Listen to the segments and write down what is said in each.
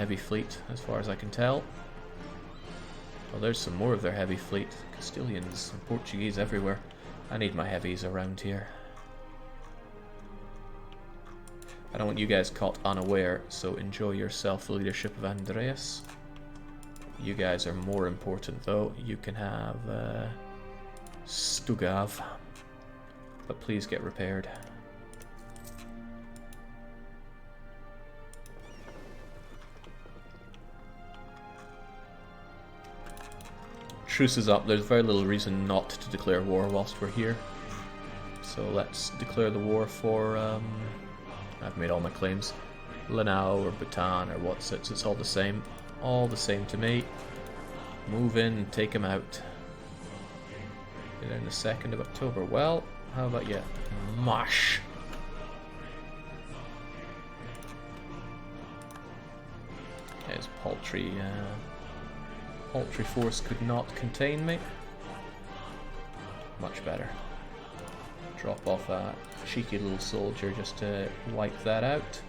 heavy fleet, as far as I can tell. Well, there's some more of their heavy fleet. Castilians and Portuguese everywhere. I need my heavies around here. I don't want you guys caught unaware, so enjoy yourself the leadership of Andreas. You guys are more important though. You can have Stugav, but please get repaired. Truce is up. There's very little reason not to declare war whilst we're here. So let's declare the war for, I've made all my claims. Lanao or Bhutan or what's it, it's all the same. All the same to me. Move in and take them out. Get in the 2nd of October. Well, how about you? Mush! His paltry force could not contain me. Much better. Drop off a cheeky little soldier just to wipe that out.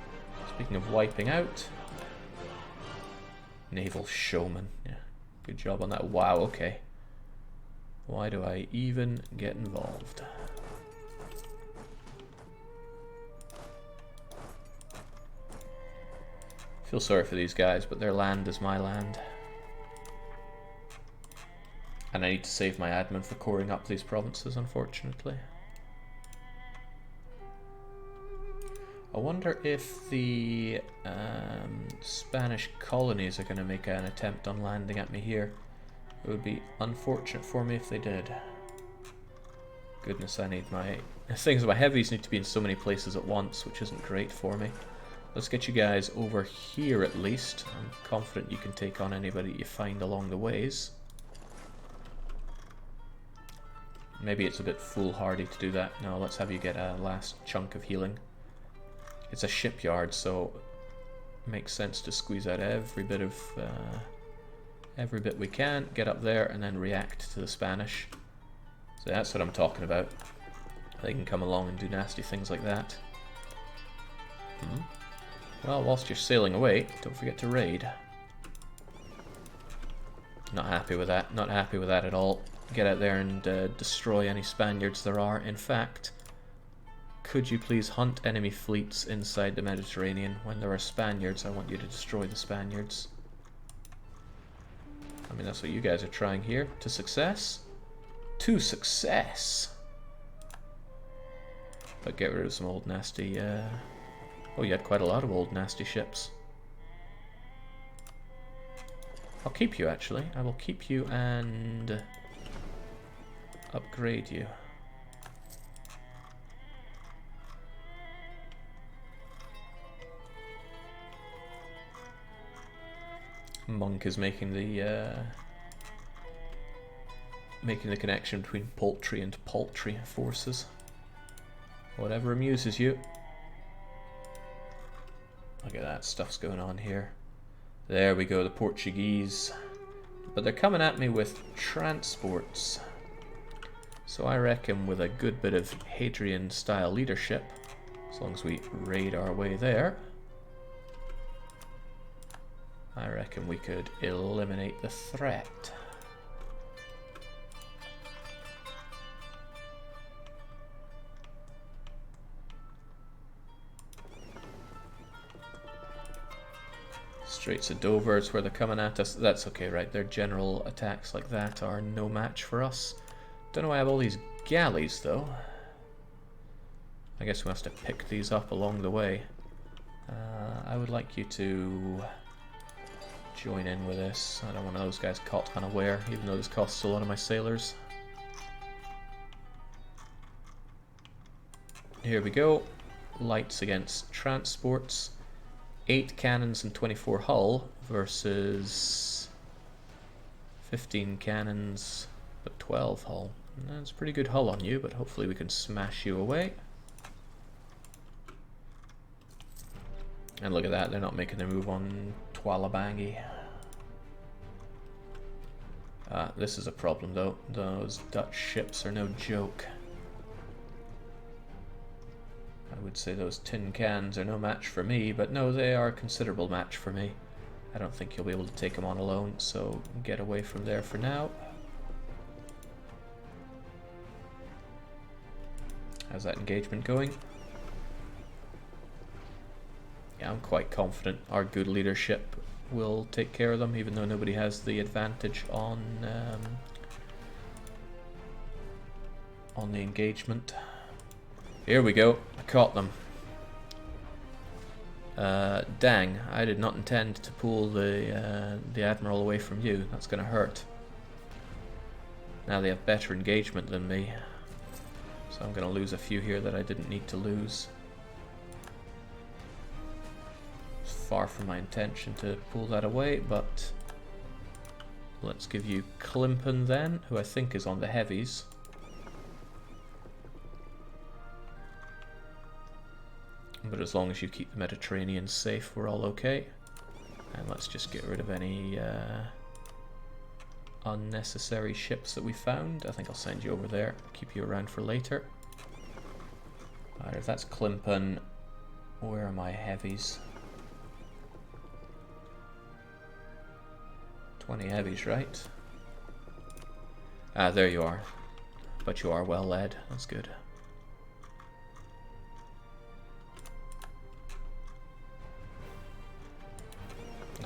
Speaking of wiping out, naval showman. Yeah, good job on that. Wow, okay. Why do I even get involved? Feel sorry for these guys, but their land is my land. And I need to save my admin for coring up these provinces, unfortunately. I wonder if the Spanish colonies are going to make an attempt on landing at me here. It would be unfortunate for me if they did. Goodness, I need my... The thing is, my heavies need to be in so many places at once, which isn't great for me. Let's get you guys over here at least. I'm confident you can take on anybody you find along the ways. Maybe it's a bit foolhardy to do that. No, let's have you get a last chunk of healing. It's a shipyard, so it makes sense to squeeze out every bit we can, get up there, and then react to the Spanish. So that's what I'm talking about. They can come along and do nasty things like that. Well, whilst you're sailing away, don't forget to raid. Not happy with that. Not happy with that at all. Get out there and destroy any Spaniards there are. In fact, could you please hunt enemy fleets inside the Mediterranean? When there are Spaniards, I want you to destroy the Spaniards. I mean, that's what you guys are trying here. To success? To success! But get rid of some old nasty... Oh, you had quite a lot of old nasty ships. I'll keep you, actually. I will keep you and... upgrade you. Monk is making the connection between poultry and paltry forces. Whatever amuses you. Look at that, stuff's going on here. There we go, the Portuguese. But they're coming at me with transports. So I reckon with a good bit of Hadrian-style leadership, as long as we raid our way there, I reckon we could eliminate the threat. Straits of Dover is where they're coming at us. That's okay, right? Their general attacks like that are no match for us. Don't know why I have all these galleys, though. I guess we must have picked these up along the way. I would like you to join in with this. I don't want those guys caught unaware, even though this costs a lot of my sailors. Here we go. Lights against transports. 8 cannons and 24 hull versus 15 cannons but 12 hull. That's a pretty good hull on you, but hopefully we can smash you away. And look at that, they're not making their move on Twalabangi. This is a problem though. Those Dutch ships are no joke. I would say those tin cans are no match for me, but no, they are a considerable match for me. I don't think you'll be able to take him on alone, so get away from there for now. How's that engagement going? Yeah, I'm quite confident our good leadership will take care of them, even though nobody has the advantage on the engagement. Here we go. I caught them. Dang, I did not intend to pull the Admiral away from you. That's going to hurt. Now they have better engagement than me. So I'm going to lose a few here that I didn't need to lose. It's far from my intention to pull that away, but let's give you Klimpen then, who I think is on the heavies. But as long as you keep the Mediterranean safe, we're all okay. And let's just get rid of any unnecessary ships that we found. I think I'll send you over there, keep you around for later. Alright, if that's Klimpen, where are my heavies? 20 heavies, right? Ah, there you are. But you are well led, that's good.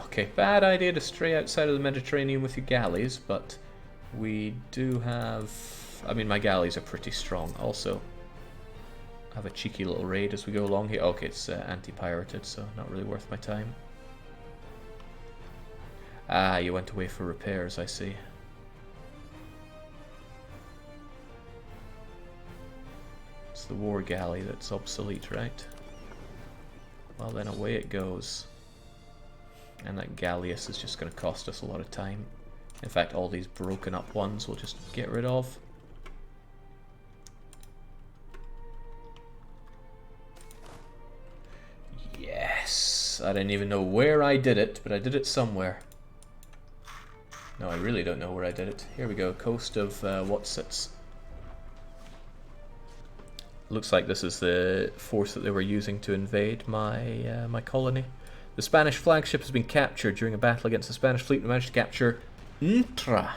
Okay, bad idea to stray outside of the Mediterranean with your galleys, but we do have... I mean, my galleys are pretty strong. Also, have a cheeky little raid as we go along here. Okay, it's anti-pirated, so not really worth my time. Ah, you went away for repairs, I see. It's the war galley that's obsolete, right? Well, then away it goes. And that galleass is just going to cost us a lot of time. In fact, all these broken up ones we'll just get rid of. Yes! I didn't even know where I did it, but I did it somewhere. No, I really don't know where I did it. Here we go, coast of Whatsits. Looks like this is the force that they were using to invade my my colony. The Spanish flagship has been captured during a battle against the Spanish fleet. We managed to capture Ntra.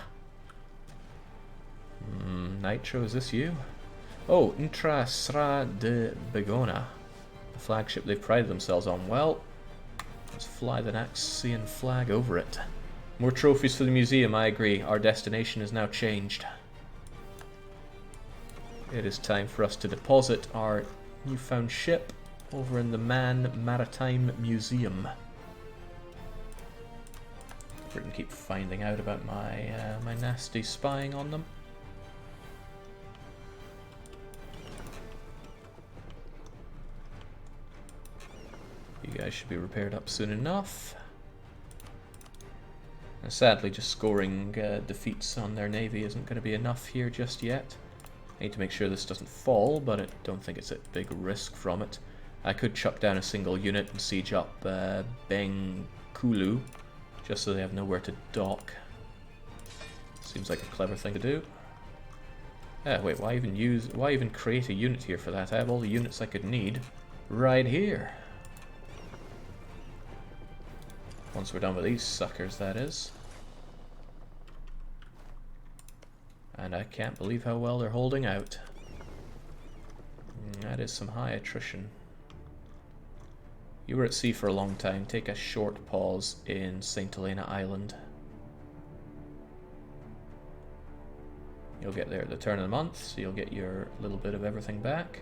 Nitro, is this you? Oh, Ntra Sra de Begona. The flagship they've prided themselves on. Well, let's fly the Naxian flag over it. More trophies for the museum, I agree. Our destination is now changed. It is time for us to deposit our newfound ship over in the Maritime Museum. Britain keep finding out about my my nasty spying on them. You guys should be repaired up soon enough. And sadly, just scoring defeats on their navy isn't going to be enough here just yet. I need to make sure this doesn't fall, but I don't think it's at big risk from it. I could chuck down a single unit and siege up Bengkulu, just so they have nowhere to dock. Seems like a clever thing to do. Wait, why even create a unit here for that? I have all the units I could need right here. Once we're done with these suckers, that is. And I can't believe how well they're holding out. That is some high attrition. You were at sea for a long time. Take a short pause in St. Helena Island. You'll get there at the turn of the month, so you'll get your little bit of everything back.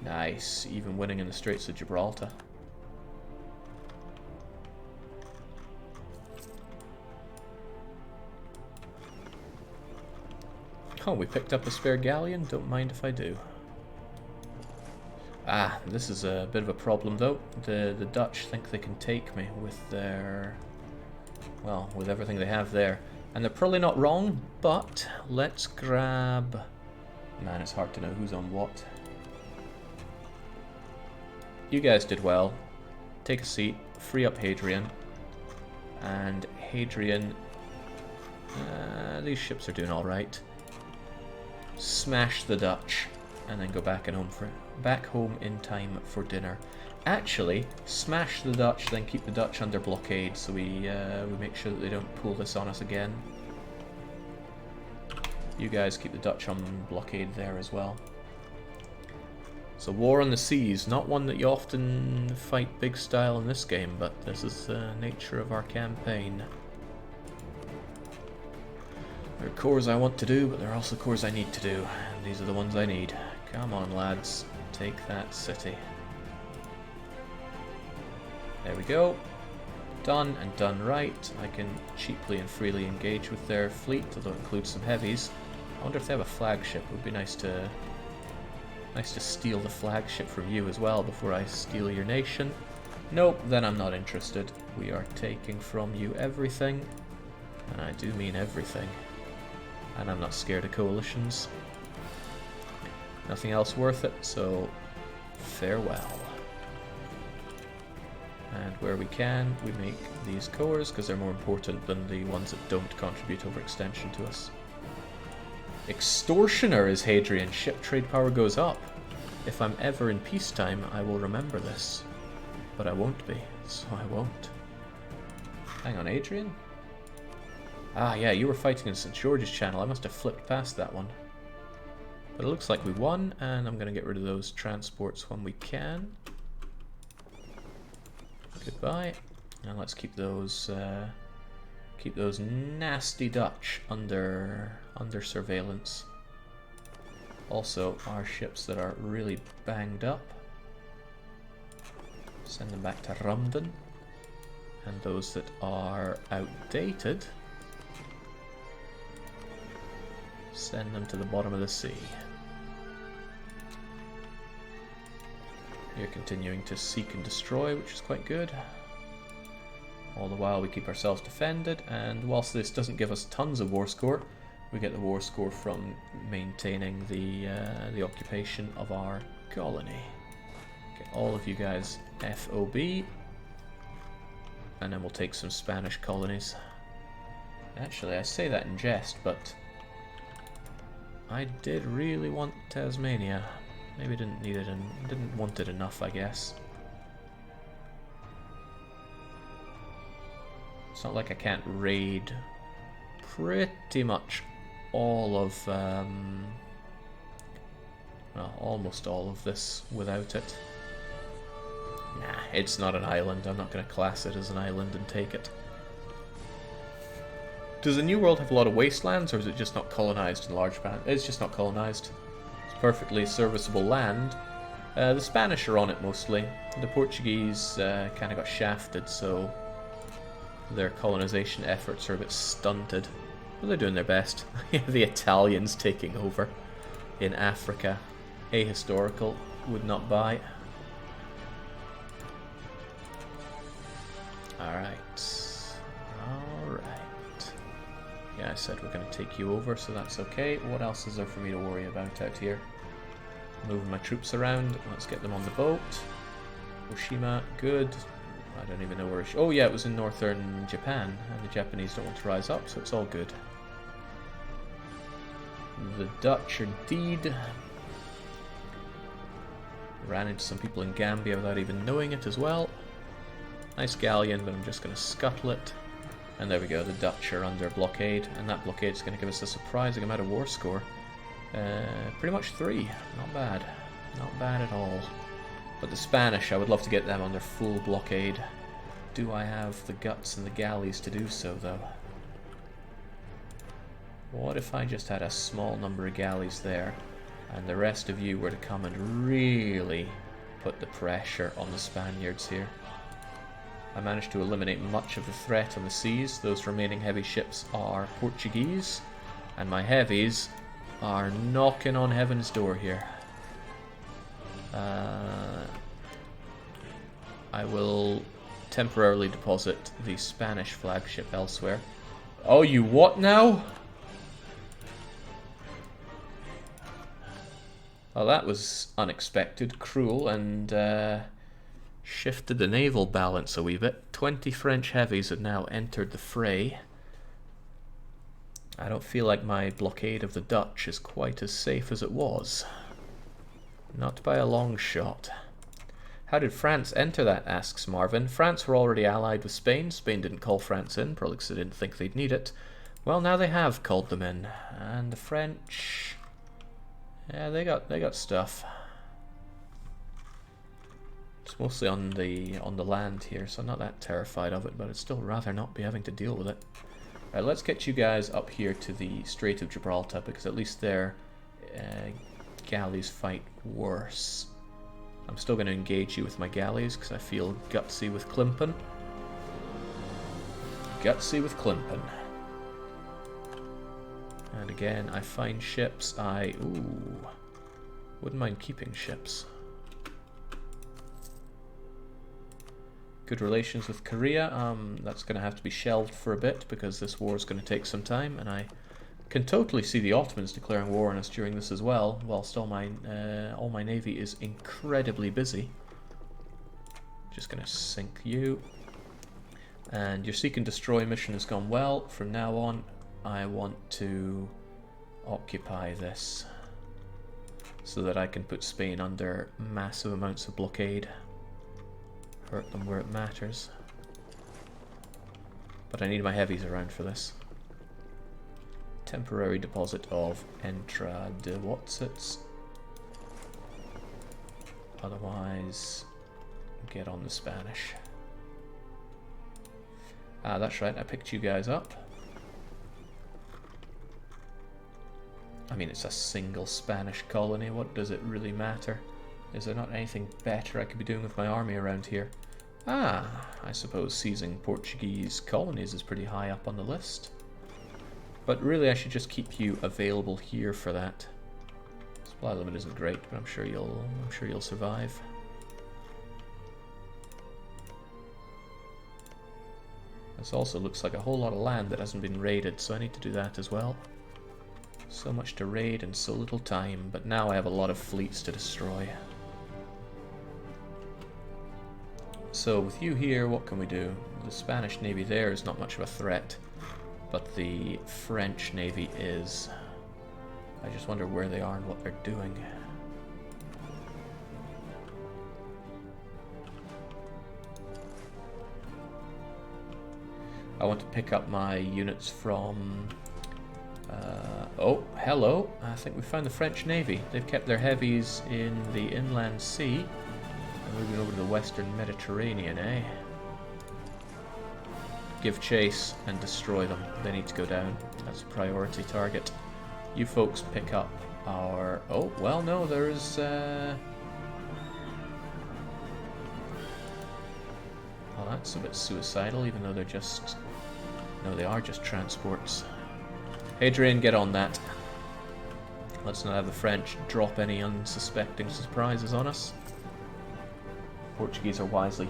Nice, even winning in the Straits of Gibraltar. Oh, we picked up a spare galleon. Don't mind if I do. Ah, this is a bit of a problem though. The Dutch think they can take me with their... well, with everything they have there. And they're probably not wrong, but let's grab... man, it's hard to know who's on what. You guys did well. Take a seat, free up Hadrian. And Hadrian... these ships are doing alright. Smash the Dutch. And then go back home in time for dinner. actually smash the Dutch, then keep the Dutch under blockade, so we make sure that they don't pull this on us again. You guys keep the Dutch on blockade there as well. So war on the seas, not one that you often fight big style in this game, but this is the nature of our campaign. There are cores I want to do, but there are also cores I need to do, and these are the ones I need. Come on, lads, take that city. There we go. Done, and done right. I can cheaply and freely engage with their fleet, although it includes some heavies. I wonder if they have a flagship. It would be nice to steal the flagship from you as well before I steal your nation. Nope, then I'm not interested. We are taking from you everything, and I do mean everything. And I'm not scared of coalitions. Nothing else worth it, so farewell. And where we can, we make these cores, because they're more important than the ones that don't contribute overextension to us. Extortioner is Hadrian. Ship trade power goes up. If I'm ever in peacetime, I will remember this. But I won't be, so I won't. Hang on, Hadrian? Ah, yeah, you were fighting in St. George's Channel. I must have flipped past that one. But it looks like we won, and I'm going to get rid of those transports when we can. Goodbye. And let's keep those nasty Dutch under surveillance. Also, our ships that are really banged up, send them back to Rumden. And those that are outdated, send them to the bottom of the sea. You're continuing to seek and destroy, which is quite good. All the while we keep ourselves defended, and whilst this doesn't give us tons of war score, we get the war score from maintaining the occupation of our colony. Get all of you guys FOB, and then we'll take some Spanish colonies. Actually, I say that in jest, but I did really want Tasmania. Maybe didn't need it and didn't want it enough, I guess. It's not like I can't raid pretty much all of, well, almost all of this without it. Nah, it's not an island. I'm not going to class it as an island and take it. Does the New World have a lot of wastelands, or is it just not colonized in large part? It's just not colonized. It's perfectly serviceable land. The Spanish are on it mostly. The Portuguese kind of got shafted, so their colonization efforts are a bit stunted. But they're doing their best. The Italians taking over in Africa. Ahistorical, would not buy. Alright. Alright. Yeah, I said we're going to take you over, so that's okay. What else is there for me to worry about out here? Moving my troops around. Let's get them on the boat. Oshima, good. I don't even know where... Oh yeah, it was in northern Japan, and the Japanese don't want to rise up, so it's all good. The Dutch are deed. Ran into some people in Gambia without even knowing it as well. Nice galleon, but I'm just going to scuttle it. And there we go, the Dutch are under blockade, and that blockade is going to give us a surprising amount of war score. Pretty much 3. Not bad. Not bad at all. But the Spanish, I would love to get them under full blockade. Do I have the guts and the galleys to do so, though? What if I just had a small number of galleys there, and the rest of you were to come and really put the pressure on the Spaniards here? I managed to eliminate much of the threat on the seas. Those remaining heavy ships are Portuguese, and my heavies are knocking on heaven's door here. I will temporarily deposit the Spanish flagship elsewhere. Oh, you what now? Well, that was unexpected, cruel, and shifted the naval balance a wee bit. 20 French heavies have now entered the fray. I don't feel like my blockade of the Dutch is quite as safe as it was. Not by a long shot. How did France enter that, asks Marvin. France were already allied with Spain. Spain didn't call France in, probably because they didn't think they'd need it. Well, now they have called them in. And the French... yeah, they got stuff. It's mostly on the land here, so I'm not that terrified of it, but I'd still rather not be having to deal with it. Right, let's get you guys up here to the Strait of Gibraltar, because at least their galleys fight worse. I'm still going to engage you with my galleys, because I feel gutsy with Klimpin. Gutsy with Klimpin. And again, I find ships. Ooh, wouldn't mind keeping ships. Good relations with Korea. That's going to have to be shelved for a bit because this war is going to take some time, and I can totally see the Ottomans declaring war on us during this as well, whilst all my navy is incredibly busy. Just going to sink you. And your seek and destroy mission has gone well. From now on, I want to occupy this so that I can put Spain under massive amounts of blockade. Hurt them where it matters. But I need my heavies around for this. Temporary deposit of Entrade Watsits. Otherwise, get on the Spanish. Ah, that's right, I picked you guys up. I mean, it's a single Spanish colony, what does it really matter? Is there not anything better I could be doing with my army around here? Ah, I suppose seizing Portuguese colonies is pretty high up on the list. But really I should just keep you available here for that. Supply limit isn't great, but I'm sure you'll survive. This also looks like a whole lot of land that hasn't been raided, so I need to do that as well. So much to raid and so little time, but now I have a lot of fleets to destroy. So with you here, what can we do? The Spanish Navy there is not much of a threat, but the French Navy is. I just wonder where they are and what they're doing. I want to pick up my units from... oh, hello. I think we found the French Navy. They've kept their heavies in the inland sea. And moving over to the western Mediterranean, eh? Give chase and destroy them. They need to go down. That's a priority target. You folks pick up our... oh, well, no, there's... well, that's a bit suicidal, even though they're just... no, they are just transports. Hadrian, get on that. Let's not have the French drop any unsuspecting surprises on us. Portuguese are wisely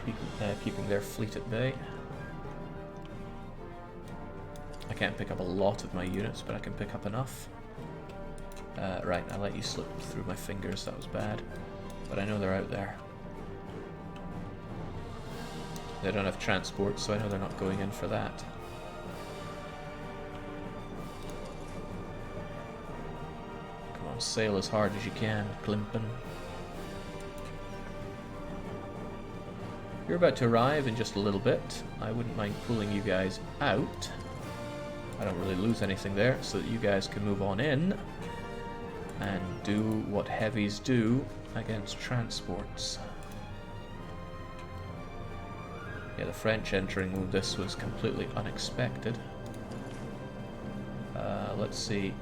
keeping their fleet at bay. I can't pick up a lot of my units, but I can pick up enough. Right, I let you slip through my fingers, that was bad. But I know they're out there. They don't have transport, so I know they're not going in for that. Come on, sail as hard as you can, Klimpin. You're about to arrive in just a little bit. I wouldn't mind pulling you guys out. I don't really lose anything there, so that you guys can move on in and do what heavies do against transports. Yeah, the French entering this was completely unexpected. Let's see.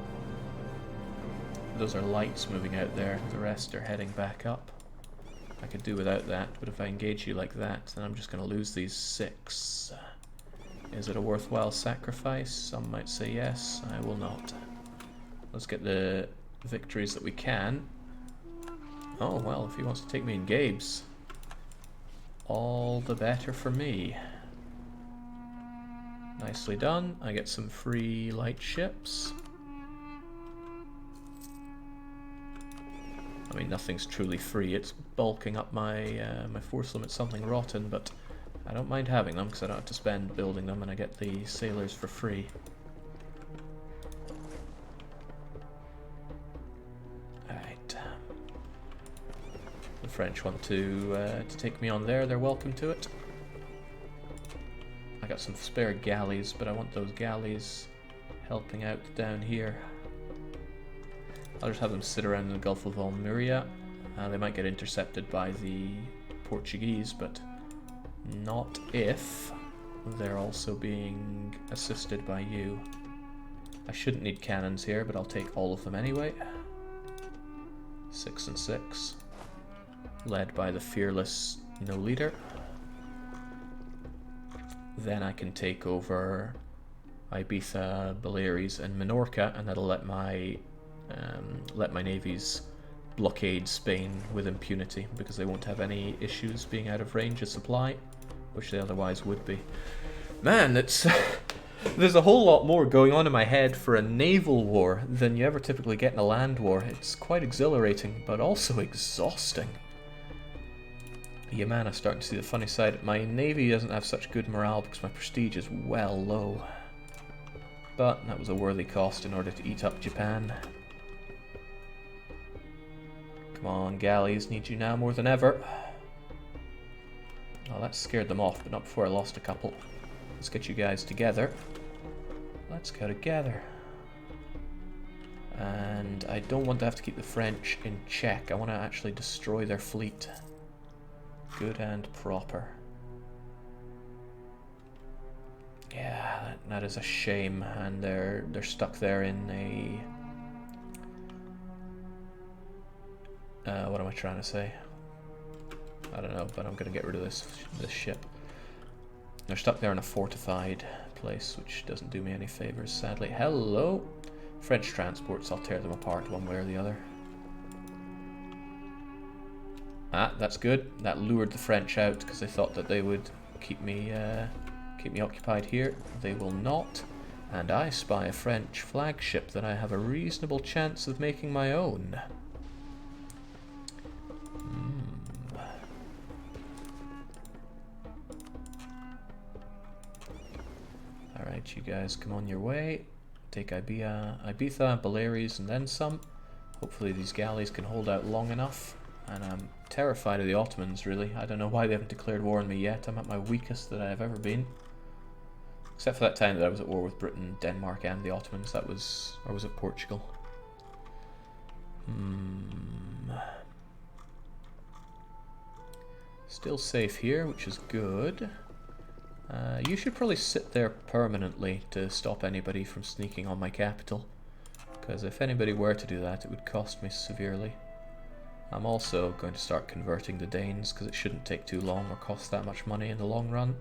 Those are lights moving out there. The rest are heading back up. I could do without that, but if I engage you like that, then I'm just going to lose these 6. Is it a worthwhile sacrifice? Some might say yes. I will not. Let's get the victories that we can. Oh, well, if he wants to take me in Gabes, all the better for me. Nicely done. I get some free light ships. I mean, nothing's truly free. It's bulking up my my force limit something rotten, but I don't mind having them because I don't have to spend building them, and I get the sailors for free. Alright. The French want to take me on there, they're welcome to it. I got some spare galleys, but I want those galleys helping out down here. I'll just have them sit around in the Gulf of Almeria. They might get intercepted by the Portuguese, but not if they're also being assisted by you. I shouldn't need cannons here, but I'll take all of them anyway. 6 and 6. Led by the fearless no leader. Then I can take over Ibiza, Baleares, and Minorca, and that'll let my navies blockade Spain with impunity, because they won't have any issues being out of range of supply, which they otherwise would be. Man, it's there's a whole lot more going on in my head for a naval war than you ever typically get in a land war. It's quite exhilarating, but also exhausting. Yeah, man, I'm starting to see the funny side. My navy doesn't have such good morale because my prestige is well low. But that was a worthy cost in order to eat up Japan. Come on, galleys, need you now more than ever. Oh, that scared them off, but not before I lost a couple. Let's get you guys together. Let's go together. And I don't want to have to keep the French in check. I want to actually destroy their fleet. Good and proper. Yeah, that is a shame, and they're stuck there in a... what am I trying to say? I don't know, but I'm going to get rid of this ship. They're stuck there in a fortified place, which doesn't do me any favors, sadly. Hello! French transports, I'll tear them apart one way or the other. Ah, that's good. That lured the French out because they thought that they would keep me occupied here. They will not. And I spy a French flagship that I have a reasonable chance of making my own. Alright, you guys come on your way. Take Ibiza, Baleares, and then some. Hopefully these galleys can hold out long enough. And I'm terrified of the Ottomans, really. I don't know why they haven't declared war on me yet. I'm at my weakest that I have ever been. Except for that time that I was at war with Britain, Denmark, and the Ottomans. That was... or was it Portugal? Still safe here, which is good. You should probably sit there permanently to stop anybody from sneaking on my capital. Because if anybody were to do that, it would cost me severely. I'm also going to start converting the Danes, because it shouldn't take too long or cost that much money in the long run.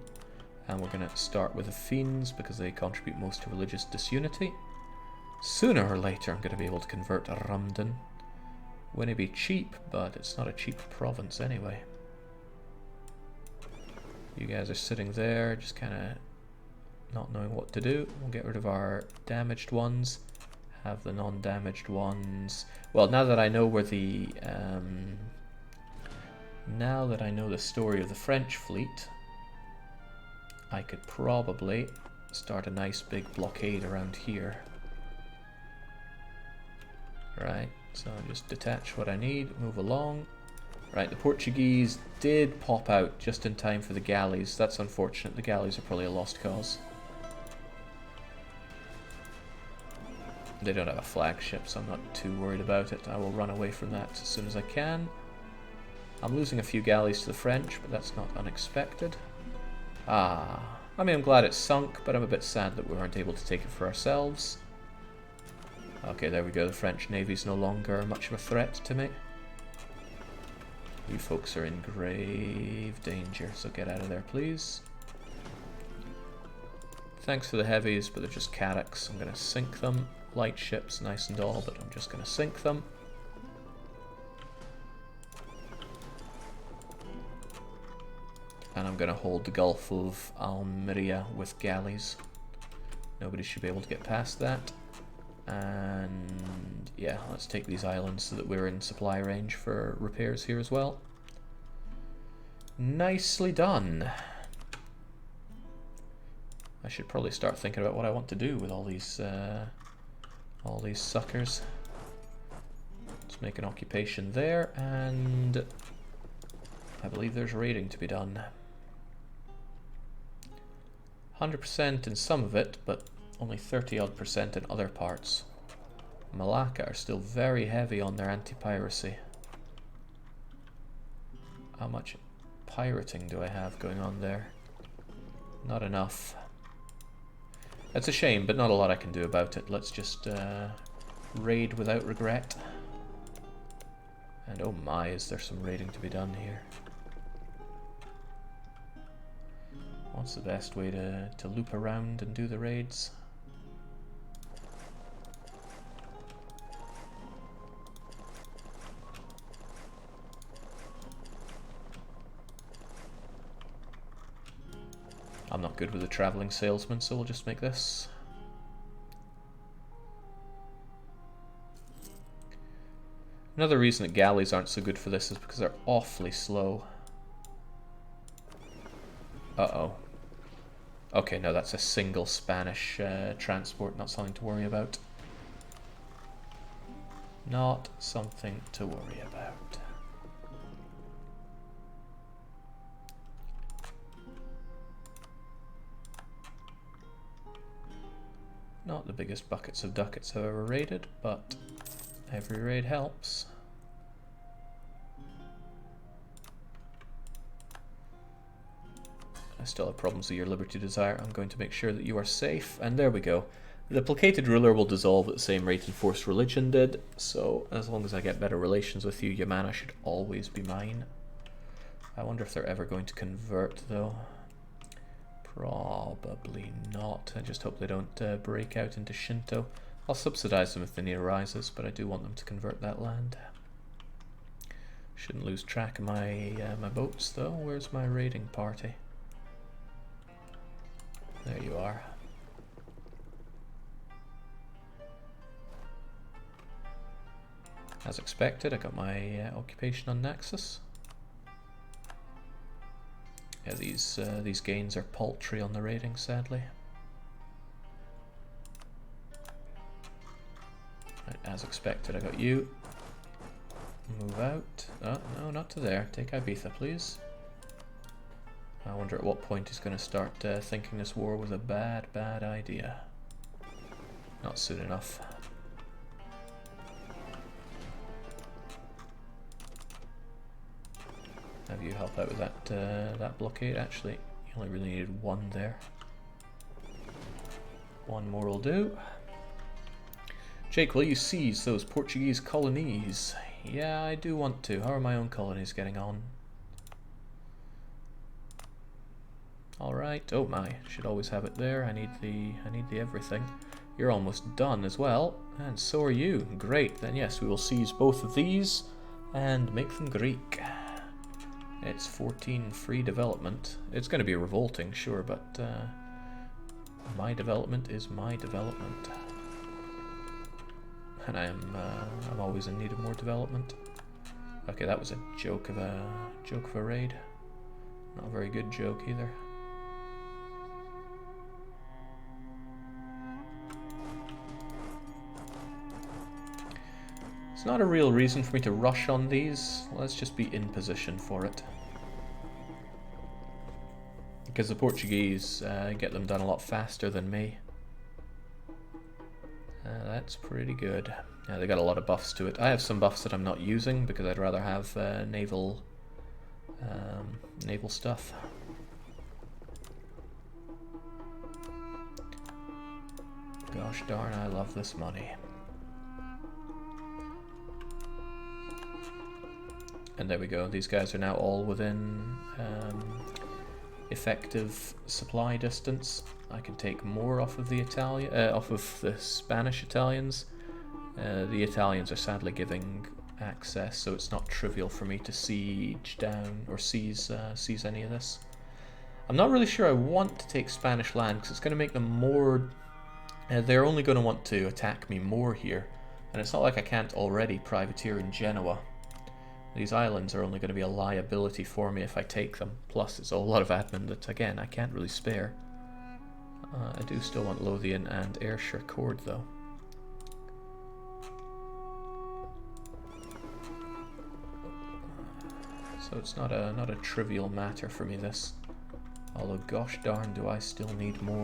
And we're going to start with the Fiends, because they contribute most to religious disunity. Sooner or later I'm going to be able to convert Rumden. Wouldn't it be cheap, but it's not a cheap province anyway. You guys are sitting there, just kind of not knowing what to do. We'll get rid of our damaged ones. Have the non-damaged ones. Well, now that I know where the now that I know the story of the French fleet, I could probably start a nice big blockade around here. Right, so just detach what I need, move along. Right, the Portuguese did pop out just in time for the galleys. That's unfortunate. The galleys are probably a lost cause. They don't have a flagship, so I'm not too worried about it. I will run away from that as soon as I can. I'm losing a few galleys to the French, but that's not unexpected. I mean, I'm glad it's sunk, but I'm a bit sad that we weren't able to take it for ourselves. Okay, there we go. The French Navy's no longer much of a threat to me. You folks are in grave danger, so get out of there, please. Thanks for the heavies, but they're just cattocks. I'm going to sink them. Light ships, nice and all, but I'm just going to sink them. And I'm going to hold the Gulf of Almeria with galleys. Nobody should be able to get past that. And yeah, let's take these islands so that we're in supply range for repairs here as well. Nicely done. I should probably start thinking about what I want to do with all these suckers. Let's make an occupation there, and I believe there's raiding to be done. 100% in some of it, but only 30-odd% in other parts. Malacca are still very heavy on their anti-piracy. How much pirating do I have going on there? Not enough. That's a shame, but not a lot I can do about it. Let's just raid without regret. And oh my, is there some raiding to be done here. What's the best way to loop around and do the raids? I'm not good with the traveling salesman, so we'll just make this. Another reason that galleys aren't so good for this is because they're awfully slow. Uh-oh. Okay, no, that's a single Spanish transport, not something to worry about. Not something to worry about. Not the biggest buckets of ducats I've ever raided, but every raid helps. I still have problems with your Liberty Desire. I'm going to make sure that you are safe, and there we go. The placated ruler will dissolve at the same rate Enforced Religion did, so as long as I get better relations with you, your mana should always be mine. I wonder if they're ever going to convert, though. Probably not. I just hope they don't break out into Shinto. I'll subsidize them if the need arises, but I do want them to convert that land. Shouldn't lose track of my my boats, though. Where's my raiding party? There you are. As expected, I got my occupation on Naxos. Yeah, these gains are paltry on the rating, sadly. Right, as expected, I got you. Move out. Oh, no, not to there. Take Ibiza, please. I wonder at what point he's going to start thinking this war was a bad idea. Not soon enough. Have you help out with that that blockade? Actually, you only really needed one there. One more will do. Jake, will you seize those Portuguese colonies? Yeah, I do want to. How are my own colonies getting on? Alright. Oh my, should always have it there. I need the everything. You're almost done as well, and so are you. Great, then yes, we will seize both of these and make them Greek. It's 14 free development. It's going to be revolting, sure, but my development is my development. And I'm always in need of more development. Okay, that was a joke of a raid. Not a very good joke either. It's not a real reason for me to rush on these. Let's just be in position for it. Because the Portuguese get them done a lot faster than me. That's pretty good. Yeah, they got a lot of buffs to it. I have some buffs that I'm not using because I'd rather have naval stuff. Gosh darn, I love this money. And there we go. These guys are now all within effective supply distance. I can take more off of the off of the Spanish Italians. The Italians are sadly giving access, so it's not trivial for me to siege down or seize any of this. I'm not really sure I want to take Spanish land because it's going to make them more. They're only going to want to attack me more here, and it's not like I can't already privateer in Genoa. These islands are only going to be a liability for me if I take them. Plus, it's a lot of admin that, again, I can't really spare. I do still want Lothian and Ayrshire Cord, though. So So it's not a trivial matter for me, this. Although gosh darn do I still need more.